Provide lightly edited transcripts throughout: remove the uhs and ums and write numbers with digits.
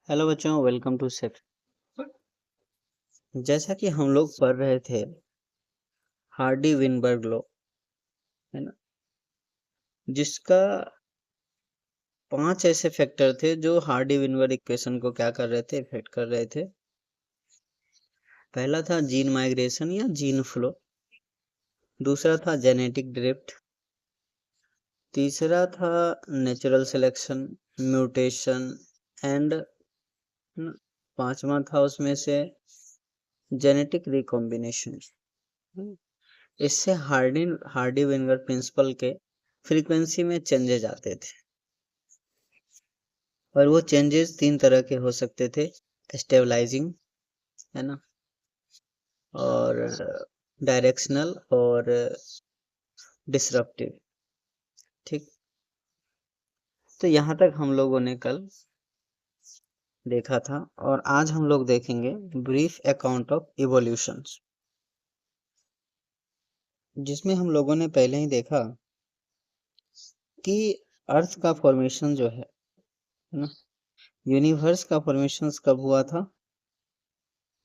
Hello बच्चों, welcome to safe. जैसा कि हम लोग पढ़ रहे थे हार्डी विनबर्ग लॉ, है ना, जिसका 5 ऐसे फैक्टर थे जो हार्डी विनबर्ग इक्वेशन को क्या कर रहे थे, इफेक्ट कर रहे थे। पहला था जीन माइग्रेशन या जीन फ्लो, दूसरा था जेनेटिक ड्रिफ्ट, तीसरा था नेचुरल सिलेक्शन, म्यूटेशन एंड पांचवा था उसमें से जेनेटिक रिकॉम्बिनेशन। इससे हार्डी विनबर्ग प्रिंसिपल के फ्रीक्वेंसी में चेंजेज आते थे और वो चेंजेस 3 तरह के हो सकते थे, स्टेबलाइजिंग, है ना, और डायरेक्शनल और डिसरप्टिव। ठीक, तो यहाँ तक हम लोगों ने कल देखा था और आज हम लोग देखेंगे ब्रीफ अकाउंट ऑफ इवोल्यूशंस, जिसमें हम लोगों ने पहले ही देखा कि अर्थ का फॉर्मेशन जो है ना, यूनिवर्स का फॉर्मेशन कब हुआ था?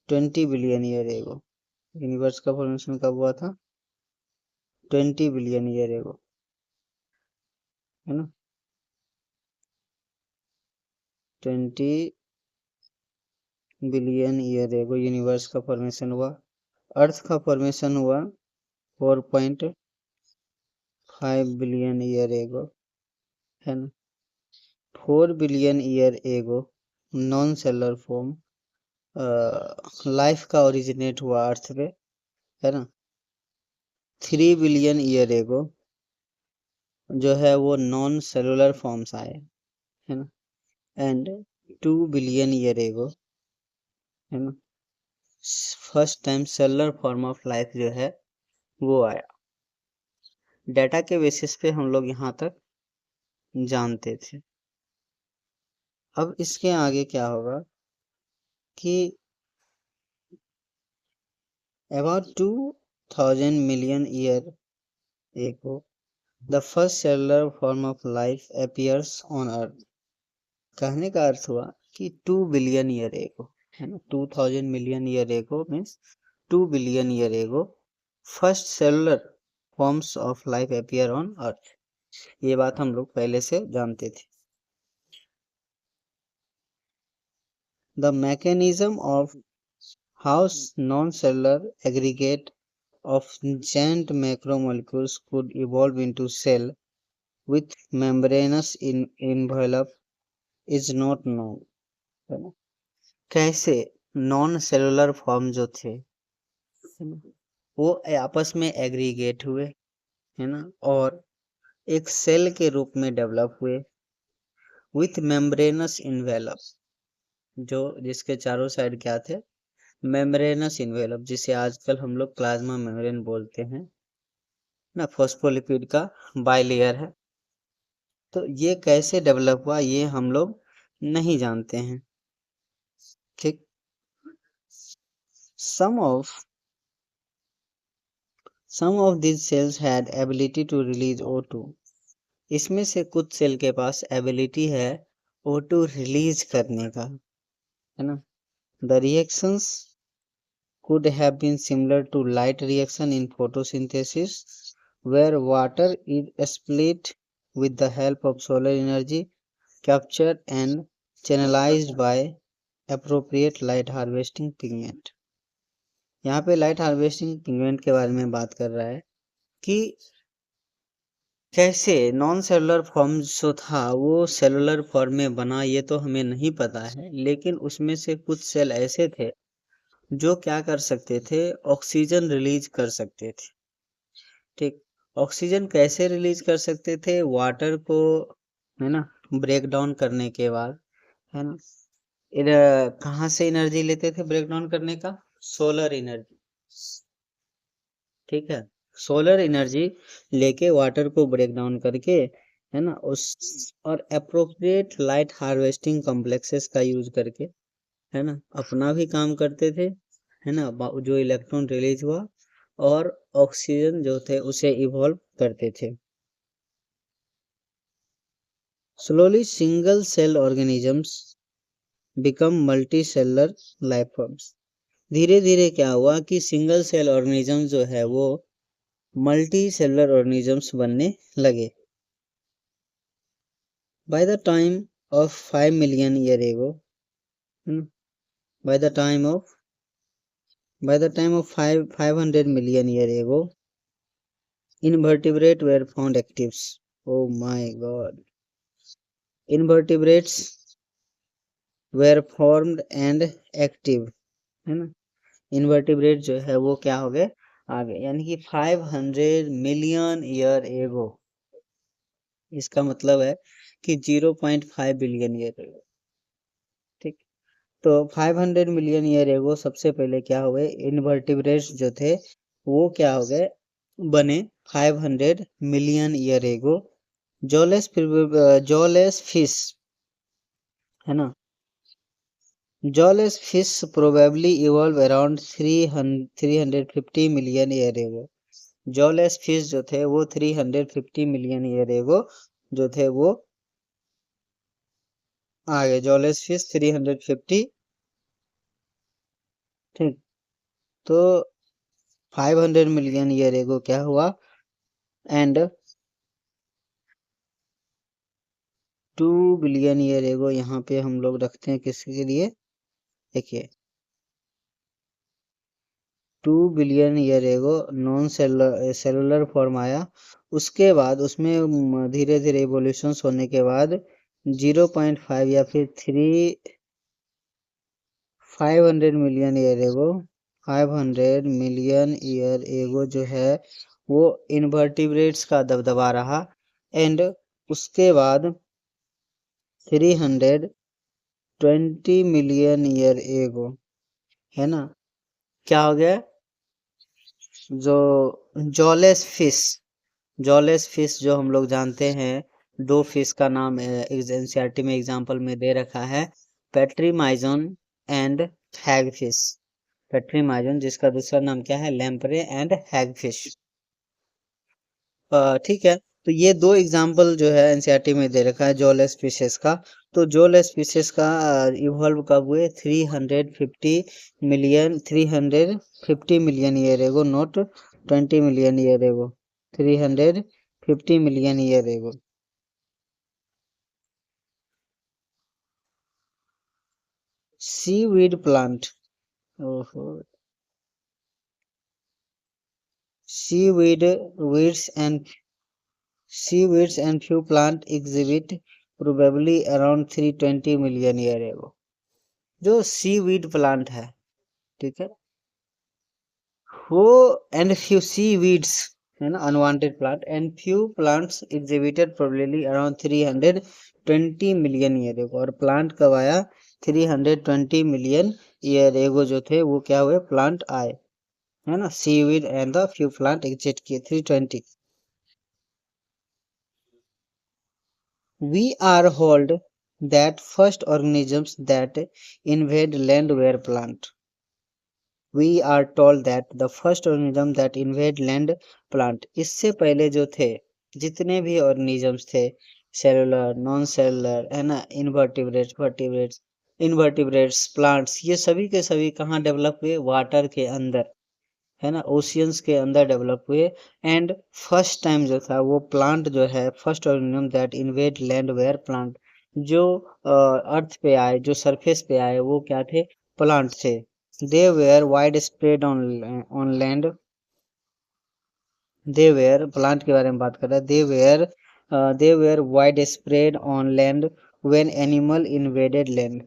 20 बिलियन ईयर एगो। यूनिवर्स का फॉर्मेशन कब हुआ था? 20 बिलियन ईयर एगो, है ना। 20 बिलियन ईयर एगो यूनिवर्स का फॉर्मेशन हुआ। अर्थ का फॉर्मेशन हुआ 4.5 बिलियन ईयर एगो, है ना। 4 billion year ago non cellular form life का ओरिजिनेट हुआ अर्थ पे, है ना। 3 बिलियन ईयर एगो जो है वो नॉन सेलुलर फॉर्म्स आए, है ना। एंड 2 बिलियन ईयर एगो, है ना, first time cellular form of life जो है वो आया। डाटा के बेसिस पे हम लोग यहाँ तक जानते थे। अब इसके आगे क्या होगा कि about 2000 million year ago the first cellular form of life appears on earth। कहने का अर्थ हुआ कि 2 बिलियन ईयर एगो, है ना, 2000 million year ago means 2 billion year ago first cellular forms of life appear on earth. ये बात हम लोग पहले से जानते थे। The mechanism of how non-cellular aggregate of giant macromolecules could evolve into cell with membranous envelope is not known। कैसे non cellular form जो थे वो आपस में एग्रीगेट हुए, है ना, और एक सेल के रूप में डेवलप हुए विथ मेम्ब्रेनस इन्वेलप, जो जिसके चारों साइड क्या थे? मेम्ब्रेनस इन्वेलप, जिसे आजकल हम लोग प्लाज्मा मेम्ब्रेन बोलते हैं ना। फॉस्फोलिपिड का बाइलेयर है। तो ये कैसे डेवलप हुआ ये हम लोग नहीं जानते हैं। ठीक, some of these cells had ability to release O2। इसमें से कुछ सेल के पास एबिलिटी है O2 रिलीज करने का, है ना। The reactions could have been similar to light reaction in photosynthesis, where water is split with the help of solar energy captured and channelized by appropriate light harvesting pigment। यहाँ पे light harvesting pigment के बारे में बात कर रहा है कि कैसे नॉन सेलुलर फॉर्म जो था वो सेलुलर फॉर्म में बना, ये तो हमें नहीं पता है, लेकिन उसमें से कुछ सेल ऐसे थे जो क्या कर सकते थे, ऑक्सीजन रिलीज कर सकते थे। ठीक, ऑक्सीजन कैसे रिलीज कर सकते थे? वाटर को, है ना, ब्रेक डाउन करने के बाद, है ना, इधर कहाँ से एनर्जी लेते थे ब्रेक डाउन करने का? Solar energy. ठीक है, सोलर एनर्जी लेके वाटर को ब्रेक डाउन करके, है ना, उस और अप्रोप्रिएट लाइट हार्वेस्टिंग कॉम्प्लेक्सेस का यूज करके, है ना, अपना भी काम करते थे, है ना, जो इलेक्ट्रॉन रिलीज हुआ और ऑक्सीजन जो थे उसे इवॉल्व करते थे। Slowly single cell organisms become multi cellular life forms. धीरे धीरे क्या हुआ कि सिंगल सेल ऑर्गेनिज्म जो है वो मल्टी सेलर ऑर्गेनिजम्स बनने लगे। By the time of 5 million year ago, by the time of 500 million year ago, invertebrate were found actives. Oh my God! Invertebrates were formed and active, है ना। Invertebrate जो है वो क्या हो गए, आ गए, यानी कि 500 मिलियन ईयर एगो। इसका मतलब है कि 0.5 बिलियन ईयर एगो। ठीक, तो 500 मिलियन ईयर एगो सबसे पहले क्या हुए, इनवर्टिब्रेट्स जो थे वो क्या हो गए, बने 500 million year ago. Jawless fish, है ना, jawless fish probably evolve around 350 million year ago. Jawless fish जो थे वो 350 मिलियन ईयर एगो जो थे वो आ गए। जॉलेस फिश 350, ठीक, तो 500 मिलियन ईयर एगो क्या हुआ, एंड 2 बिलियन ईयर एगो यहाँ पे हम लोग रखते हैं किसके लिए, देखिए 2 billion year ago non cellular form आया। उसके बाद उसमें धीरे धीरे इवोल्यूशन होने के बाद 0.5 या फिर 500 million year ago, 500 million year ago जो है वो इनवर्टिब्रेट्स का दबदबा रहा। एंड उसके बाद 320 मिलियन ईयर एगो, है ना, क्या हो गया, जो जॉलेस फिश जो हम लोग जानते हैं, दो फिश का नाम एनसीईआरटी में एग्जांपल में दे रखा है, पेट्रीमाइजन एंड हैगफिश। पेट्रीमाइजन जिसका दूसरा नाम क्या है, लैम्प्रे एंड हैगफिश। ठीक है, तो ये दो एग्जाम्पल जो है एनसीईआरटी में दे रखा है जॉलेस फिशेस का। तो जॉलेस फिशेस का इवॉल्व कब हुए, 350 million year ago, not 20 million year ago, 350 million year ago. Seaweed plant, ओहो, seaweed weeds and seaweeds and few plant exhibit probably around 320 million year ago। जो सीवीड प्लांट है, ठीक है, वो एंड फ्यू सीवीड्स, है ना, unwanted plant, and few plants exhibited probably around 320 million year ago. और plant कब आया, 320 मिलियन ईयर एगो जो थे वो क्या हुए, प्लांट आए, है ना, seaweed and the few plant exist किए 320। We are hold that first organisms that invade land were plant। We are told that the first organism that invade land plant। इससे पहले जो थे जितने भी ऑर्गेनिजम्स थे, सेलुलर, नॉन सेलुलर, है ना, इनवर्टिब्रेट्स, वर्टिब्रेट्स, इनवर्टिब्रेट्स, प्लांट्स, ये सभी के सभी कहाँ डेवलप हुए, वाटर के अंदर, है ना, ओशियंस के अंदर डेवलप हुए। एंड फर्स्ट टाइम जो था वो प्लांट जो है, first organism that invade land were plant, जो अर्थ पे आए, जो सरफेस पे आए, वो क्या थे, प्लांट थे। They were wide spread on land, they were, plant के बारे में बात कर रहा है, they were wide spread on land when animal invaded land.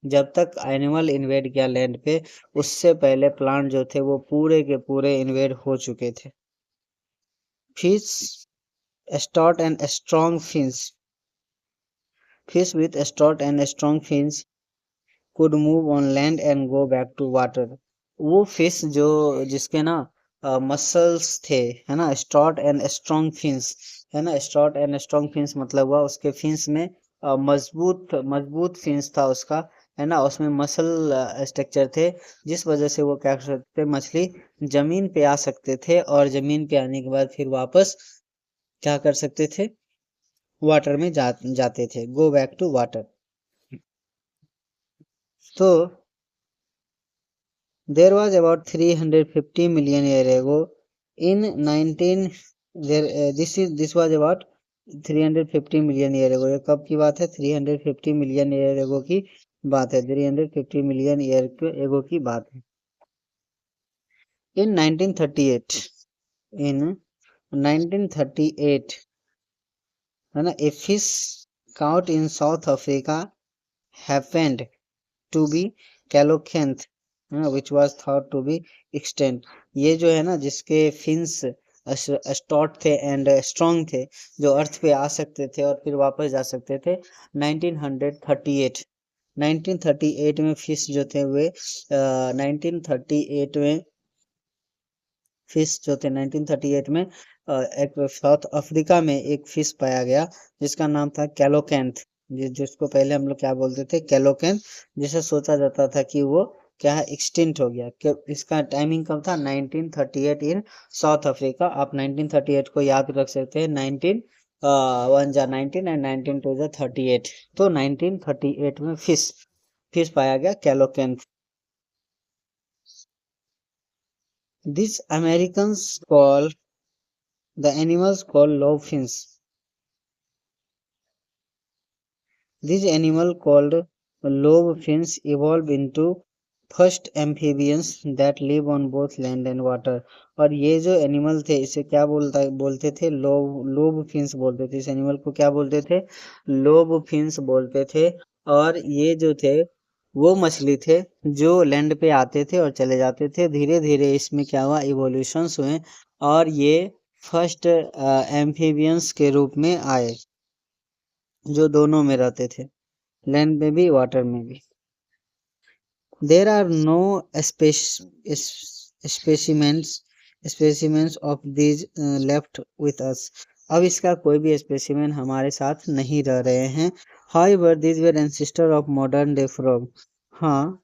जब तक एनिमल इन्वेड किया लैंड पे, उससे पहले प्लांट जो थे वो पूरे के पूरे इन्वेड हो चुके थे। Fish stout and strong fins, fish with stout and strong fins could move on land and go back to water. वो फिश जो जिसके ना मसल्स थे, है ना, स्ट्रॉट एंड स्ट्रॉन्ग फिन्स, है ना, स्ट्रॉट एंड स्ट्रॉन्ग फिन्स मतलब हुआ उसके फिन्स में मजबूत मजबूत फिन्स था उसका, है ना, उसमें मसल स्ट्रक्चर थे, जिस वजह से वो क्या कर सकते थे, मछली जमीन पे आ सकते थे, और जमीन पे आने के बाद फिर वापस क्या कर सकते थे, वाटर में जाते थे, गो बैक टू वाटर। तो there was about 350 million year ago in 19 this was about 350 million year ago। ये कब की बात है? 350 million year ago की बात है। 350 million year ago की बात है। in 1938 है ना, a fish caught in South Africa happened to be Coelacanth, which was thought to be extinct। ये जो है ना, जिसके फिन्स स्टॉट थे एंड स्ट्रॉन्ग थे, जो अर्थ पे आ सकते थे और फिर वापस जा सकते थे। 1938 में फिश जो थे वे 1938 में फिश जो थे 1938 में एक साउथ अफ्रीका में एक फिश पाया गया जिसका नाम था कैलोकैंथ, जिसको पहले हम लोग क्या बोलते थे? कैलोकैंथ, जिसे सोचा जाता था कि वो क्या है, एक्सटिंक्ट हो गया। इसका टाइमिंग कब था? 1938 इन साउथ अफ्रीका। आप 1938 को याद रख सकते हैं, 19 1 जा 19 एंड 19 2 जा 38। तो 1938 में फिश पाया गया कैलोकैंथ। These Americans call the animals called lobefins। These animal called lobefins evolved into first amphibians that live on both land and water। और ये जो एनिमल थे इसे क्या बोलते थे? लोबफिन्स बोलते थे। इस एनिमल को क्या बोलते थे? लोबफिन्स बोलते थे। और ये जो थे वो मछली थे जो लैंड पे आते थे और चले जाते थे। धीरे धीरे इसमें क्या हुआ? इवोल्यूशंस हुए और ये फर्स्ट एम्फीबियंस के रूप में आए, जो दोनों में रहते थे, लैंड में भी वाटर में भी। There are no specimens of these left with us। अब इसका कोई भी स्पेसिमेन हमारे साथ नहीं रह रहे हैं। However, these were ancestor of modern day frog। हाँ,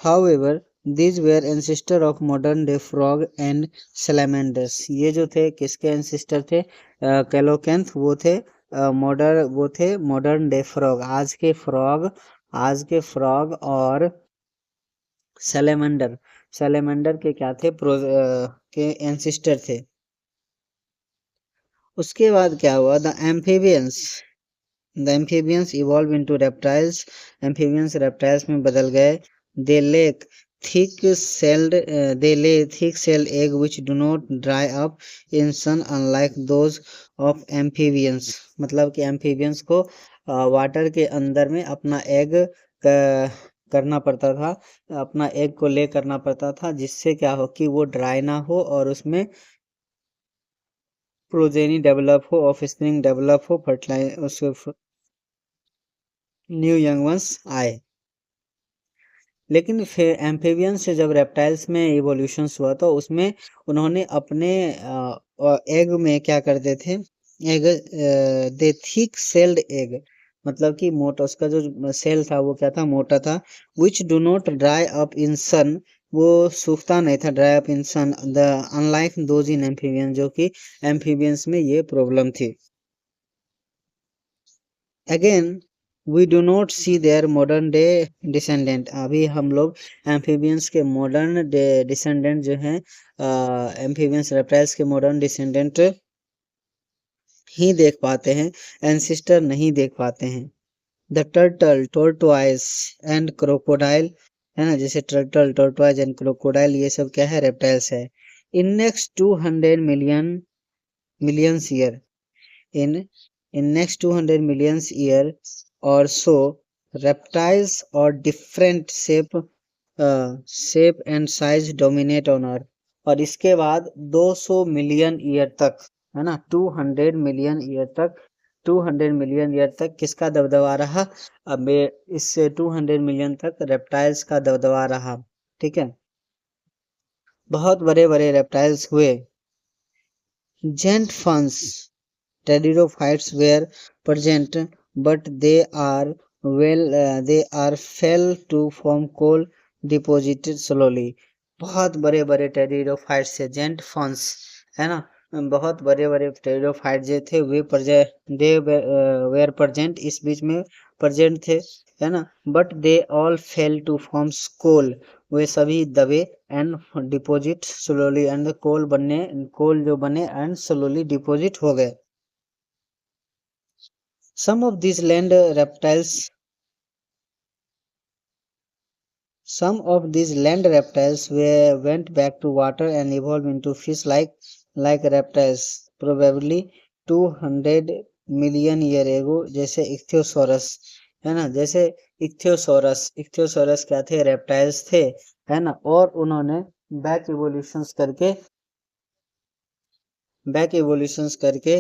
however these were ancestor of modern day frog and salamanders। ये जो थे किसके एंसिस्टर थे? कैलोकैंथ वो थे मॉडर्न डे फ्रॉग, आज के फ्रॉग और सैलेमंडर के क्या थे? के एंसिस्टर थे। उसके बाद क्या हुआ? The amphibians evolve into reptiles. Amphibians reptiles में बदल गए। दे ले thick celled egg which do not dry up in sun unlike those of amphibians। मतलब कि एम्फीबियंस को वाटर के अंदर में अपना एग करना पड़ता था, अपना एग को ले करना पड़ता था, जिससे क्या हो कि वो ड्राई ना हो और उसमें प्रोजेनी डेवलप हो, ऑफस्प्रिंग डेवलप हो, फर्टिलाइज उसके न्यू यंग वंस आए। लेकिन फिर एम्फीबियन से जब रेप्टाइल्स में इवोल्यूशन हुआ तो उसमें उन्होंने अपने एग में क्या करते थे? एग दे थिक सेल्ड एग, मतलब कि मोटा, उसका जो सेल था वो क्या था? मोटा था। Which do not dry up in sun, वो सूखता नहीं था, dry up in sun, the unlike those in amphibian, जो कि एम्फीबियंस में ये प्रॉब्लम थी। Again we do not see their modern day descendant. अभी हम लोग एम्फीबियंस के मॉडर्न डिसेंडेंट जो हैं, एम्फीबियंस रेप्टाइल्स के मॉडर्न डिसेंडेंट ही देख पाते हैं, एंसिस्टर नहीं देख पाते हैं। The turtle, tortoise and crocodile, है ना, जैसे टर्टल, टोर्टोइस एंड क्रोकोडाइल, ये सब क्या है? रेप्टाइल्स है। In next 200 millions year, in next 200 millions year or so, reptiles or different shape and size dominate on earth। और इसके बाद 200 मिलियन ईयर तक, है ना, 200 मिलियन ईयर तक किसका दबदबा रहा? अब इससे 200 मिलियन तक रेप्टाइल्स का दबदबा रहा। ठीक है, बहुत बड़े बड़े रेप्टाइल्स हुए। जेंट फंस pteridophytes were present, but they fell to form coal deposited slowly। बहुत बड़े बड़े टेरिडोफाइट्स थे, जेंट फंस, है ना, बहुत बड़े बड़े टेरिडोफाइट जो थे वे वेर प्रेजेंट, इस बीच में प्रेजेंट थे, है ना, but they all fell to form coal, वे सभी दबे and deposit slowly, and coal जो बने एंड स्लोली डिपोजिट हो गए। Some of this land reptiles Some of these land reptiles went back to water and evolved into fish like reptiles, probably 200 million year ago, जैसे इक्थियोसोरस, है ना, जैसे इक्थियोसोरस क्या थे, रेप्टाइल्स थे, है ना, और उन्होंने बैक इवोल्यूशंस करके बैक इवोल्यूशंस करके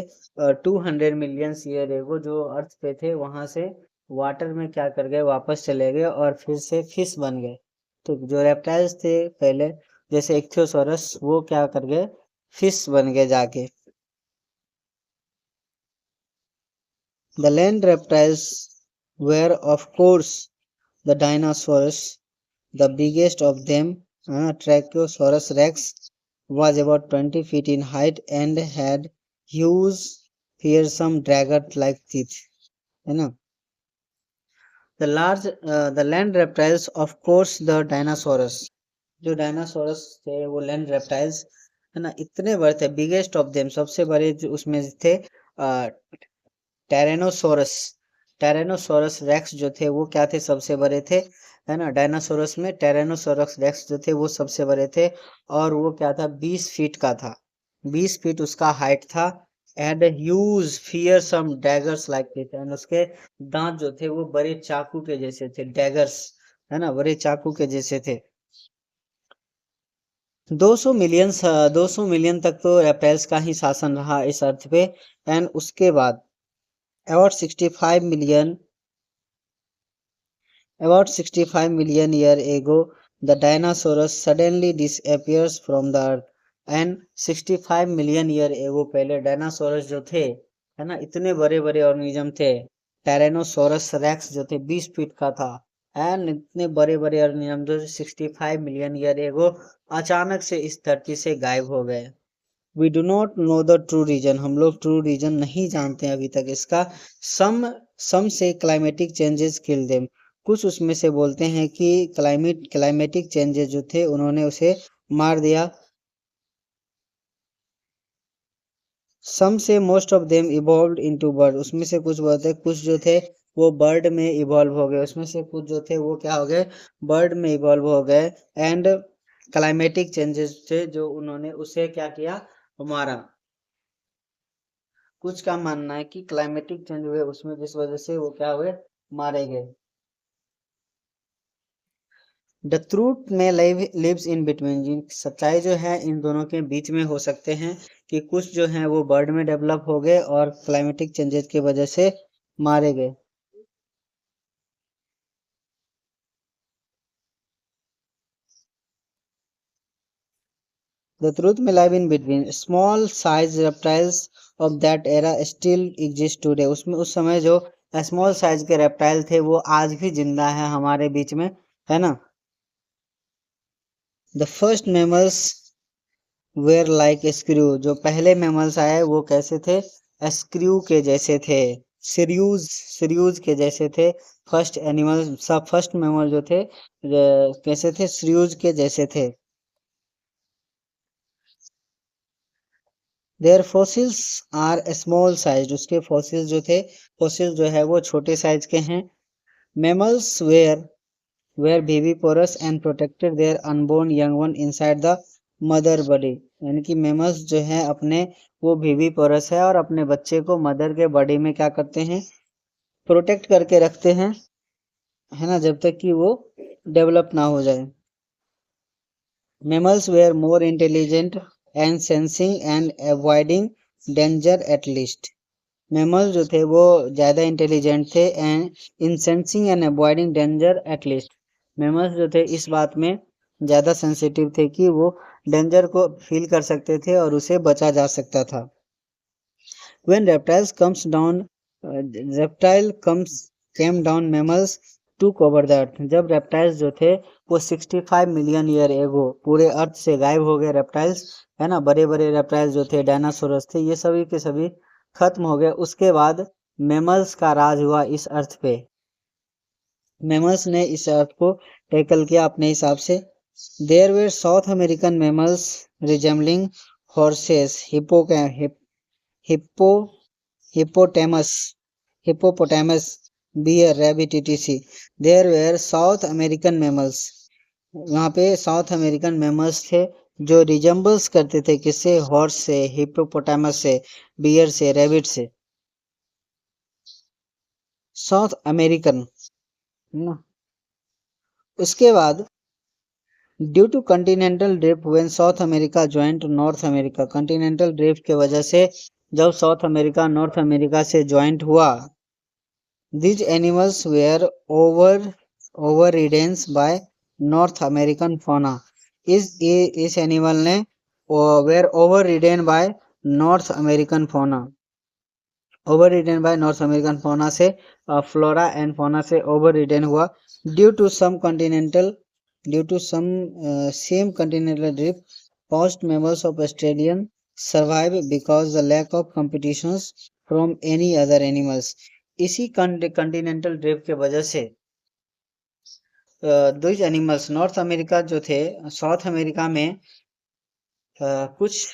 200 मिलियन ईयर एगो जो अर्थ पे थे वहां से वाटर में क्या कर गए, वापस चले गए और फिर से फिश बन गए। तो जो रेप्टाइल्स थे पहले जैसे इक्थियोसोरस, वो क्या कर गए, फिश बन गए जाके। The land reptiles were of course the dinosaurs, the biggest of them tyrannosaurus rex was about 20 feet in height and had huge fearsome dagger-like teeth, है ना। the land reptiles, of course the dinosaurs, जो dinosaurs थे वो land reptiles, है ना, इतने बड़े थे, बिगेस्ट ऑफ देम सबसे बड़े जो उसमें थे टेरेनोसोरस, टेरेनोसोरस रेक्स जो थे वो क्या थे, सबसे बड़े थे, है ना, डायनासोरस में टेरेनोसोरस रेक्स जो थे वो सबसे बड़े थे, और वो क्या था, 20 फीट का था, 20 फीट उसका हाइट था, and huge fearsome daggers like थे, एंड उसके दांत जो थे वो बड़े चाकू के जैसे थे, डैगर्स, है ना, बड़े चाकू के जैसे थे। 200 मिलियन तक तो रेप्टाइल्स का ही शासन रहा इस अर्थ पे, एंड उसके बाद about 65 million about 65 million year ago the dinosaurs suddenly disappears from the earth, and 65 million year ago पहले डायनासोरस जो थे, है ना, इतने बड़े बड़े ऑर्गेनिज्म थे, टेरेनोसोरस रेक्स जो थे 20 फीट का था, एंड इतने बड़े बड़े ऑर्गेनिज्म जो 65 मिलियन ईयर एगो अचानक से इस धरती से गायब हो गए। We do not know the true reason, हम लोग ट्रू रीजन नहीं जानते अभी तक इसका। सम से क्लाइमेटिक चेंजेस किल देम, कुछ उसमें से बोलते हैं कि क्लाइमेटिक चेंजेस जो थे उन्होंने उसे मार दिया। सम से most of them evolved into bird, उसमें से कुछ बोलते हैं कुछ जो थे वो बर्ड में इवॉल्व हो गए, उसमें से कुछ जो थे वो क्या हो गए, बर्ड में इवॉल्व हो गए, एंड क्लाइमेटिक चेंजेस थे जो उन्होंने उसे क्या किया, मारा। कुछ का मानना है कि क्लाइमेटिक चेंज हुए उसमें जिस वजह से वो क्या हुए, मारे गए। द ट्रूथ में लिव्स इन बिटवीन, सच्चाई जो है इन दोनों के बीच में हो सकते हैं कि कुछ जो है वो बर्ड में डेवलप हो गए और क्लाइमेटिक चेंजेस की वजह से मारे गए। द ट्रूथ में live in between, small size reptiles of that era still exist today, उसमें उस समय जो स्मॉल साइज के रेप्टाइल थे वो आज भी जिंदा है हमारे बीच में, है ना। The first mammals were like स्क्रू, जो पहले मैमल्स आए वो कैसे थे, स्क्रू के जैसे थे, श्रियूज के जैसे थे। फर्स्ट मैमल जो थे कैसे थे, श्रियूज के जैसे थे। Their fossils are small size, उसके फॉसिल्स जो थे, फॉसिल्स जो है वो छोटे साइज के हैं। Mammals were viviparous and protected their unborn young one inside the mother body, यानी कि मैमल्स जो है अपने वो viviparous है और अपने बच्चे को मदर के बॉडी में क्या करते हैं, प्रोटेक्ट करके रखते हैं, है ना, जब तक कि वो डेवलप ना हो जाए। Mammals were more intelligent and sensing and avoiding danger at least, mammal जो थे वो ज्यादा इंटेलिजेंट थे and in sensing and avoiding danger at least, mammals जो थे इस बात में ज्यादा सेंसिटिव थे कि वो डेंजर को फील कर सकते थे और उसे बचा जा सकता था। When reptile comes came down, mammals took over the earth, जब रेप्टाइल्स जो थे वो 65 मिलियन ईयर एगो पूरे अर्थ से गायब हो गए रेप्टाइल्स, है ना, बड़े बड़े रेप्टाइल्स जो थे डायनासोरस थे ये सभी के सभी खत्म हो गए। उसके बाद मैमल्स का राज हुआ इस अर्थ पे। मैमल्स ने इस अर्थ को टैकल किया अपने हिसाब से। There were South American mammals resembling horses, hippo hippotamus hippopotamus, bear, rabbit etc. There were South American mammals, वहाँ पे साउथ अमेरिकन मैमल्स थे जो रिजेम्बल्स करते थे किससे, हॉर्स से, हिप्पोपोटामस से, बियर से, रैबिट से। साउथ अमेरिकन ना। उसके बाद due to continental drift when South America joint North America, continental drift के वजह से जब साउथ अमेरिका नॉर्थ अमेरिका से ज्वाइंट हुआ, these animals were overridden by North American fauna, इस एनिमल ने were overridden by North American fauna, overridden by North American fauna से flora and fauna से overridden हुआ। due to some same continental drift, past mammals of Australian survive because the lack of competitions from any other animals, इसी Continental drift के वजह से दो animals north America जो थे, साउथ अमेरिका में कुछ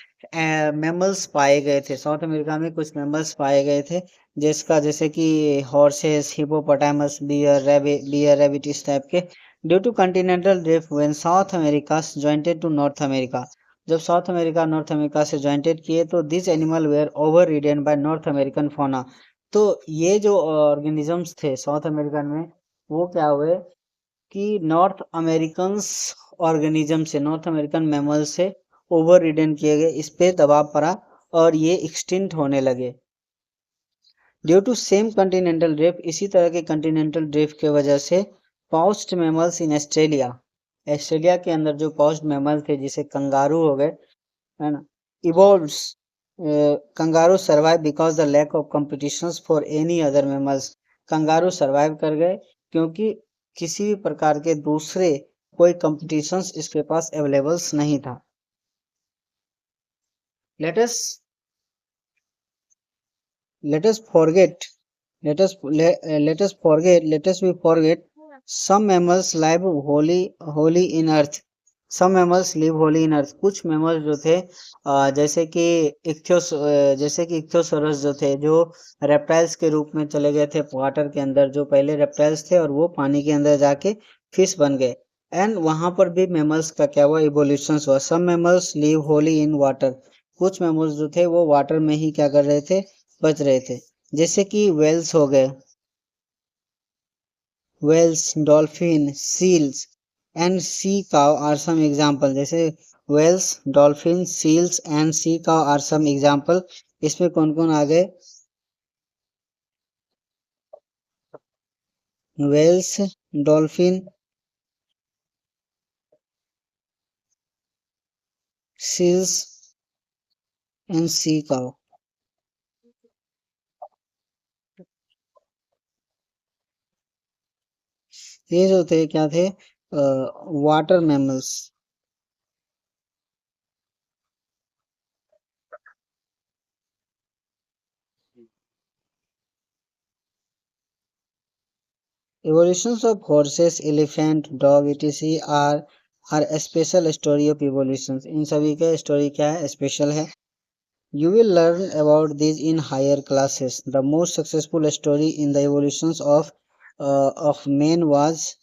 मैमल्स पाए गए थे, साउथ अमेरिका में कुछ मैमल्स पाए गए थे जैसे कि हॉर्सेस, हिपोपोटामस, बियर रैबिट इस टाइप के। Due to continental drift when South America jointed to North America, जब साउथ अमेरिका नॉर्थ अमेरिका से जॉइंटेड किए तो this animal were over ridden by North American fauna, तो ये जो ऑर्गेनिजम्स थे साउथ अमेरिकन में वो क्या हुए कि नॉर्थ अमेरिकन ऑर्गेनिज्म से, नॉर्थ अमेरिकन मैमल से ओवर रिडन किए गए, इस पे दबाव पड़ा और ये एक्सटिंक्ट होने लगे। Due to same continental drift, इसी तरह के कंटिनेंटल ड्रिफ्ट के वजह से पाउच्ड मैमल्स इन ऑस्ट्रेलिया के अंदर जो पाउच्ड मैमल थे जैसे कंगारू हो गए, है ना, evolves, kangaroo survive because the lack of competitions for any other mammals, kangaroo survive कर गए क्योंकि किसी भी प्रकार के दूसरे कोई कंपटीशंस इसके पास अवेलेबल्स नहीं था। let us forget let us we forget some mammals live wholly in earth, some mammals live wholly in earth, कुछ mammals जो थे जैसे कि इक्थ्योसोरस जो थे, जो रेप्टाइल्स के रूप में चले गए थे वाटर के अंदर, जो पहले रेप्टाइल्स थे और वो पानी के अंदर जाके फिश बन गए, एंड वहां पर भी मैमल्स का क्या हुआ, इवोल्यूशन हुआ। Some mammals live wholly in water, कुछ मैमल्स जो थे वो वाटर में ही क्या कर रहे थे, बच रहे थे, जैसे कि वेल्स हो गए, whales, dolphin, seals and sea cow are some example, जैसे whales, dolphin, seals and sea cow are some example. इसमें कौन कौन आ गए, whales, dolphin, seals and sea cow. ये जो थे क्या थे, water mammals. Evolutions of horses, elephant, dog etc. are a special story of evolutions, इन सभी का स्टोरी क्या है, स्पेशल है। You will learn about these in higher classes. The most successful story in the evolutions of man was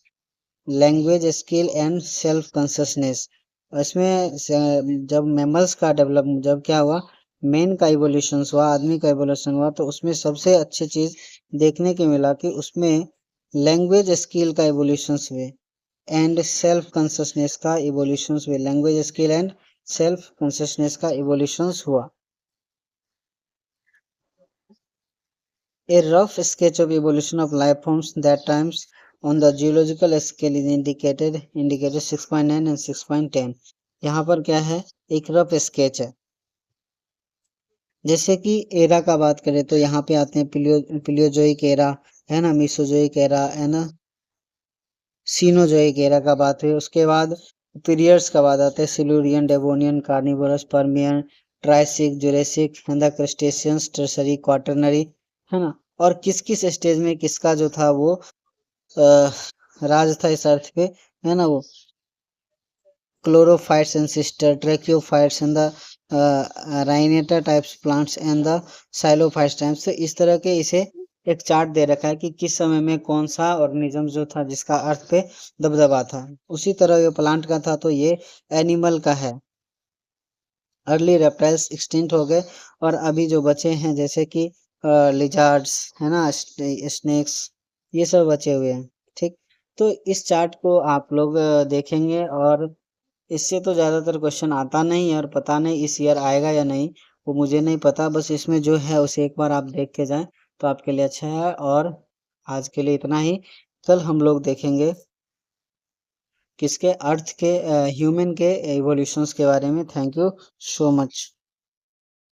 language skill and self consciousness. इसमें जब mammals का develop, जब क्या हुआ, मैन का इवोल्यूशन हुआ, आदमी का इवोल्यूशन हुआ, तो उसमें सबसे अच्छी चीज देखने को मिला कि उसमें लैंग्वेज स्किल का इवोल्यूशन हुए एंड सेल्फ कॉन्शियसनेस का इवोल्यूशन हुए, language skill and self consciousness का इवोल्यूशन हुआ। A rough sketch of evolution of life forms that times on the geological scale is indicated 6.9 and 6.10। यहाँ पर क्या है, एक रफ स्केच है। जैसे कि एरा का बात करें तो यहाँ पे आते हैं पिलियोजोइक एरा, है ना, मीसोजोइक एरा, है ना, सीनोजोइक एरा का बात हुई। उसके बाद पीरियड्स का बात आते हैं Silurian, Devonian, carnivorous, Permian, Triassic, Jurassic, crustaceans, tertiary, quaternary, है ना, और किस किस स्टेज में किसका जो था वो राज था इस अर्थ पे, है ना वो। Chlorophytes ancestor, tracheophytes and the rhynia types plants and the psilophytes types. तो इस तरह के इसे एक चार्ट दे रखा है कि किस समय में कौन सा ऑर्गेनिज्म जो था जिसका अर्थ पे दबदबा था। उसी तरह ये प्लांट का था तो ये एनिमल का है। अर्ली रेप्टाइल्स एक्सटिंक्ट हो गए और अभी जो बचे हैं जैसे कि लिजार्ड्स, है ना, स्नेक्स, ये सब बचे हुए हैं। ठीक, तो इस चार्ट को आप लोग देखेंगे और इससे तो ज़्यादातर क्वेश्चन आता नहीं है और पता नहीं इस ईयर आएगा या नहीं, वो मुझे नहीं पता। बस इसमें जो है उसे एक बार आप देख के जाएं तो आपके लिए अच्छा है। और आज के लिए इतना ही। कल हम लोग देखेंगे किसके, अर्थ के, ह्यूमन के इवोल्यूशंस के बारे में। Thank you so much.